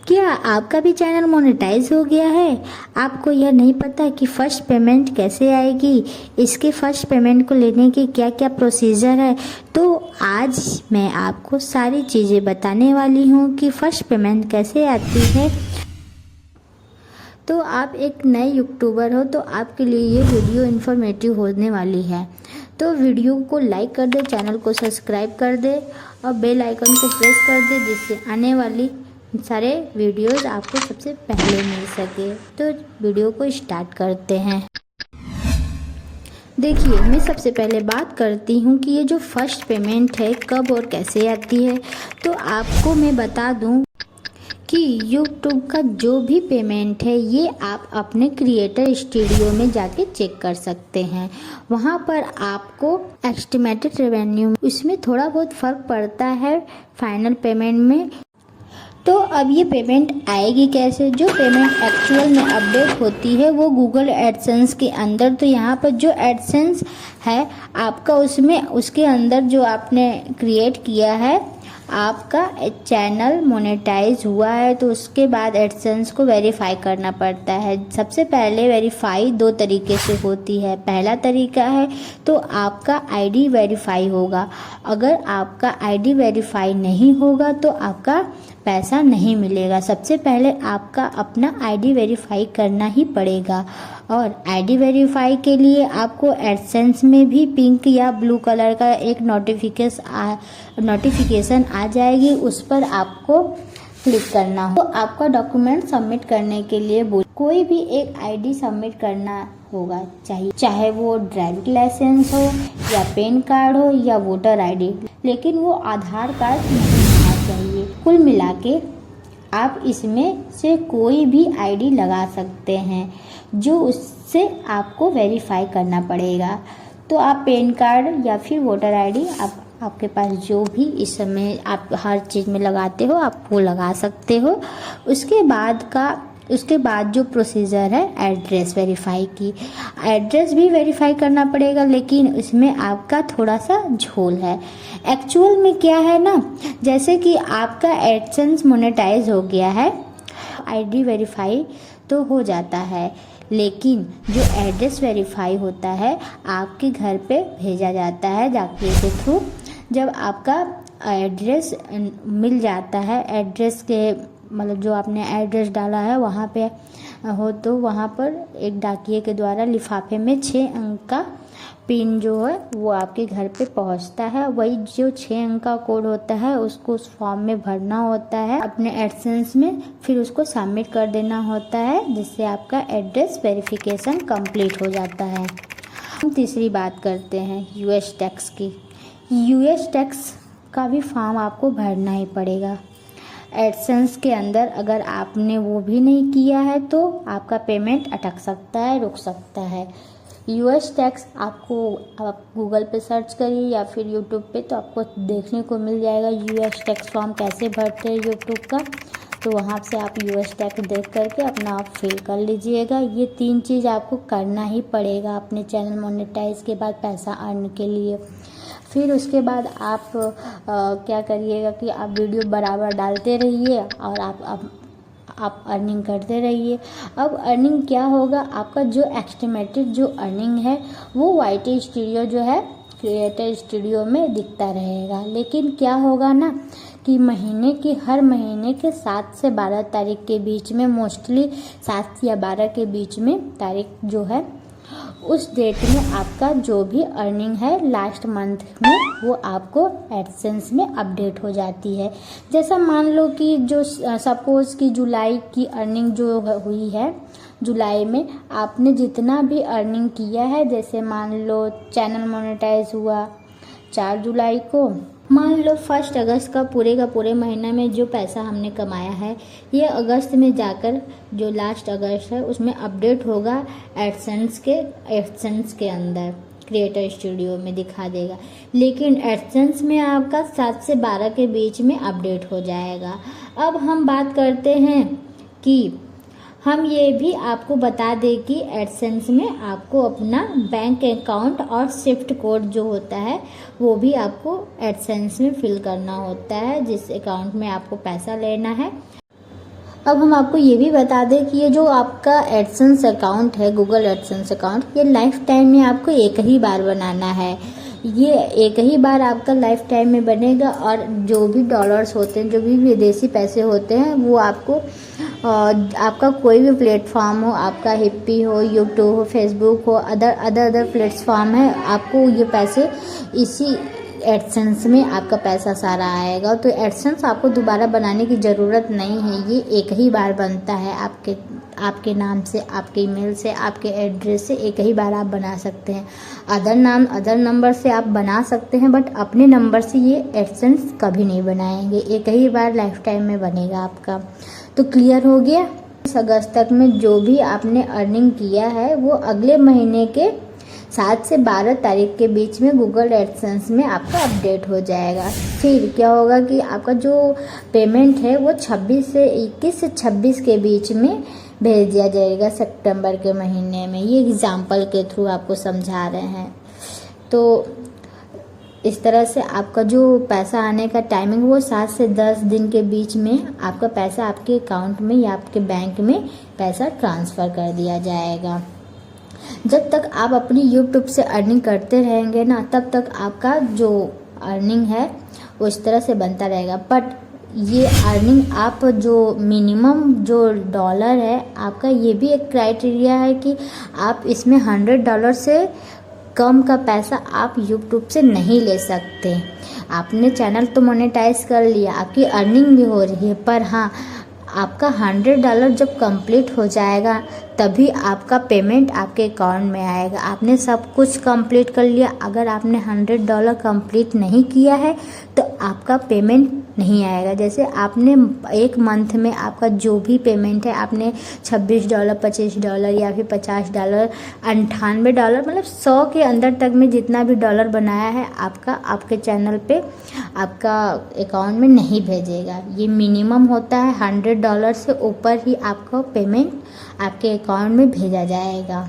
क्या आपका भी चैनल मोनेटाइज हो गया है? आपको यह नहीं पता कि फर्स्ट पेमेंट कैसे आएगी, इसके फर्स्ट पेमेंट को लेने की क्या क्या प्रोसीजर है? तो आज मैं आपको सारी चीज़ें बताने वाली हूँ कि फर्स्ट पेमेंट कैसे आती है। तो आप एक नए यूट्यूबर हो तो आपके लिए ये वीडियो इन्फॉर्मेटिव होने वाली है। तो वीडियो को लाइक कर दे, चैनल को सब्सक्राइब कर दे और बेल आइकन को प्रेस कर दे, जिससे आने वाली सारे वीडियोस आपको सबसे पहले मिल सके। तो वीडियो को स्टार्ट करते हैं। देखिए, मैं सबसे पहले बात करती हूँ कि ये जो फर्स्ट पेमेंट है कब और कैसे आती है। तो आपको मैं बता दूँ कि YouTube का जो भी पेमेंट है ये आप अपने क्रिएटर स्टूडियो में जाके चेक कर सकते हैं। वहाँ पर आपको एस्टिमेटेड रेवेन्यू इसमें थोड़ा बहुत फ़र्क पड़ता है फाइनल पेमेंट में। तो अब ये पेमेंट आएगी कैसे? जो पेमेंट एक्चुअल में अपडेट होती है वो गूगल एडसेंस के अंदर। तो यहाँ पर जो एडसेंस है आपका, उसमें उसके अंदर जो आपने क्रिएट किया है, आपका चैनल मोनेटाइज हुआ है तो उसके बाद एडसेंस को वेरीफाई करना पड़ता है। सबसे पहले वेरीफाई दो तरीके से होती है। पहला तरीका है तो आपका आईडी वेरीफाई होगा। अगर आपका आईडी वेरीफाई नहीं होगा तो आपका पैसा नहीं मिलेगा। सबसे पहले आपका अपना आईडी वेरीफाई करना ही पड़ेगा। और आईडी वेरीफाई के लिए आपको एडसेंस में भी पिंक या ब्लू कलर का एक नोटिफिकेशन आ जाएगी, उस पर आपको क्लिक करना हो। तो आपका डॉक्यूमेंट सबमिट करने के लिए कोई भी एक आईडी सबमिट करना होगा, चाहे वो ड्राइविंग लाइसेंस हो या पैन कार्ड हो या वोटर आईडी, लेकिन वो आधार कार्ड नहीं होना चाहिए। कुल मिला के आप इसमें से कोई भी आईडी लगा सकते हैं, जो उससे आपको वेरीफाई करना पड़ेगा। तो आप पैन कार्ड या फिर वोटर आईडी आपके पास जो भी इस समय आप हर चीज़ में लगाते हो आप वो लगा सकते हो। उसके बाद जो प्रोसीजर है एड्रेस वेरीफाई की, एड्रेस भी वेरीफाई करना पड़ेगा, लेकिन इसमें आपका थोड़ा सा झोल है। एक्चुअल में क्या है ना, जैसे कि आपका एडसेंस मोनेटाइज हो गया है, आईडी वेरीफाई तो हो जाता है, लेकिन जो एड्रेस वेरीफाई होता है आपके घर पे भेजा जाता है डाकिये के थ्रू। जब आपका एड्रेस मिल जाता है, एड्रेस के मतलब जो आपने एड्रेस डाला है वहाँ पे हो, तो वहाँ पर एक डाकिये के द्वारा लिफाफे में 6 अंक का पिन जो है वो आपके घर पे पहुंचता है। वही जो 6 अंक का कोड होता है उसको उस फॉर्म में भरना होता है अपने एडसेंस में, फिर उसको सबमिट कर देना होता है, जिससे आपका एड्रेस वेरिफिकेशन कंप्लीट हो जाता है। हम तीसरी बात करते हैं यूएस टैक्स की। यूएस टैक्स का भी फॉर्म आपको भरना ही पड़ेगा एडसेंस के अंदर। अगर आपने वो भी नहीं किया है तो आपका पेमेंट अटक सकता है, रुक सकता है। यूएस टैक्स आपको आप गूगल पे सर्च करिए या फिर यूट्यूब पे, तो आपको देखने को मिल जाएगा यूएस टैक्स फॉर्म कैसे भरते हैं यूट्यूब का। तो वहाँ से आप यूएस टैक्स देख करके अपना आप फिल कर लीजिएगा। ये 3 चीज़ आपको करना ही पड़ेगा अपने चैनल मोनेटाइज के बाद पैसा अर्न के लिए। फिर उसके बाद आप क्या करिएगा कि आप वीडियो बराबर डालते रहिए और आप अर्निंग करते रहिए। अब अर्निंग क्या होगा, आपका जो एस्टिमेटेड जो अर्निंग है वो वाईटी स्टूडियो जो है क्रिएटर स्टूडियो में दिखता रहेगा। लेकिन क्या होगा ना कि हर महीने के 7 से 12 तारीख के बीच में, मोस्टली 7 या 12 के बीच में तारीख जो है, उस डेट में आपका जो भी अर्निंग है लास्ट मंथ में वो आपको एडसेंस में अपडेट हो जाती है। जैसा मान लो कि जो सपोज कि जुलाई की अर्निंग जो हुई है, जुलाई में आपने जितना भी अर्निंग किया है, जैसे मान लो चैनल मोनेटाइज हुआ 4 जुलाई को, मान लो 1 अगस्त का पूरे महीना में जो पैसा हमने कमाया है ये अगस्त में जाकर जो लास्ट अगस्त है उसमें अपडेट होगा एडसेंस के अंदर, क्रिएटर स्टूडियो में दिखा देगा। लेकिन एडसेंस में आपका 7 से 12 के बीच में अपडेट हो जाएगा। अब हम बात करते हैं कि हम ये भी आपको बता दें कि एडसेंस में आपको अपना बैंक अकाउंट और स्विफ्ट कोड जो होता है वो भी आपको एडसेंस में फिल करना होता है, जिस अकाउंट में आपको पैसा लेना है। अब हम आपको ये भी बता दें कि ये जो आपका एडसेंस अकाउंट है, गूगल एडसेंस अकाउंट, ये लाइफ टाइम में आपको एक ही बार बनाना है। ये एक ही बार आपका लाइफ टाइम में बनेगा और जो भी डॉलर्स होते हैं, जो भी विदेशी पैसे होते हैं, वो आपको आपका कोई भी प्लेटफॉर्म हो, आपका हिप्पी हो, यूट्यूब हो, फेसबुक हो, अदर प्लेटफॉर्म है, आपको ये पैसे इसी एडसेंस में आपका पैसा सारा आएगा। तो एडसेंस आपको दोबारा बनाने की ज़रूरत नहीं है, ये एक ही बार बनता है। आपके नाम से, आपके ईमेल से, आपके एड्रेस से एक ही बार आप बना सकते हैं। अदर नंबर से आप बना सकते हैं, बट अपने नंबर से ये एडसेंस कभी नहीं बनाएंगे। एक ही बार लाइफ टाइम में बनेगा आपका। तो क्लियर हो गया। इस अगस्त तक में जो भी आपने अर्निंग किया है वो अगले महीने के 7 से 12 तारीख के बीच में गूगल एडसेंस में आपका अपडेट हो जाएगा। फिर क्या होगा कि आपका जो पेमेंट है वो 21 से 26 के बीच में भेज दिया जाएगा, सितंबर के महीने में। ये एग्जाम्पल के थ्रू आपको समझा रहे हैं। तो इस तरह से आपका जो पैसा आने का टाइमिंग वो 7 से 10 दिन के बीच में आपका पैसा आपके अकाउंट में या आपके बैंक में पैसा ट्रांसफ़र कर दिया जाएगा। जब तक आप अपनी यूट्यूब से अर्निंग करते रहेंगे ना, तब तक आपका जो अर्निंग है वो इस तरह से बनता रहेगा। बट ये अर्निंग आप जो मिनिमम जो डॉलर है आपका, ये भी एक क्राइटेरिया है कि आप इसमें $100 से कम का पैसा आप यूट्यूब से नहीं ले सकते। आपने चैनल तो मोनेटाइज कर लिया, आपकी अर्निंग भी हो रही है, पर हाँ, आपका $100 जब कंप्लीट हो जाएगा तभी आपका पेमेंट आपके अकाउंट में आएगा। आपने सब कुछ कंप्लीट कर लिया, अगर आपने $100 कंप्लीट नहीं किया है तो आपका पेमेंट नहीं आएगा। जैसे आपने एक मंथ में आपका जो भी पेमेंट है, आपने $26, $25 या फिर $50, $98, मतलब 100 के अंदर तक में जितना भी डॉलर बनाया है आपका, आपके चैनल पे आपका अकाउंट में नहीं भेजेगा। ये मिनिमम होता है, $100 से ऊपर ही आपका पेमेंट आपके अकाउंट में भेजा जाएगा।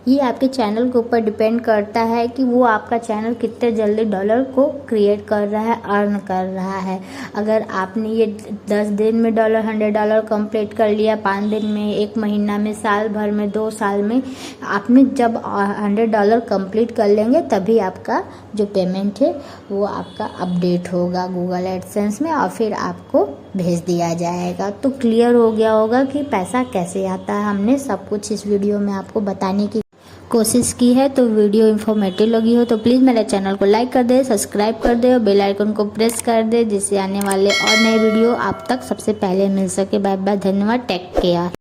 ये आपके चैनल के ऊपर डिपेंड करता है कि वो आपका चैनल कितने जल्दी डॉलर को क्रिएट कर रहा है, अर्न कर रहा है। अगर आपने ये 10 दिन में $100 कंप्लीट कर लिया, 5 दिन में, 1 महीना में, साल भर में, 2 साल में, आपने जब $100 कंप्लीट कर लेंगे तभी आपका जो पेमेंट है वो आपका अपडेट होगा गूगल एडसेंस में और फिर आपको भेज दिया जाएगा। तो क्लियर हो गया होगा कि पैसा कैसे आता है। हमने सब कुछ इस वीडियो में आपको बताने की कोशिश की है। तो वीडियो इन्फॉर्मेटिव लगी हो तो प्लीज़ मेरे चैनल को लाइक कर दे, सब्सक्राइब कर दे और बेल आइकन को प्रेस कर दे, जिससे आने वाले और नए वीडियो आप तक सबसे पहले मिल सके। बाय बाय, धन्यवाद, टेक केयर।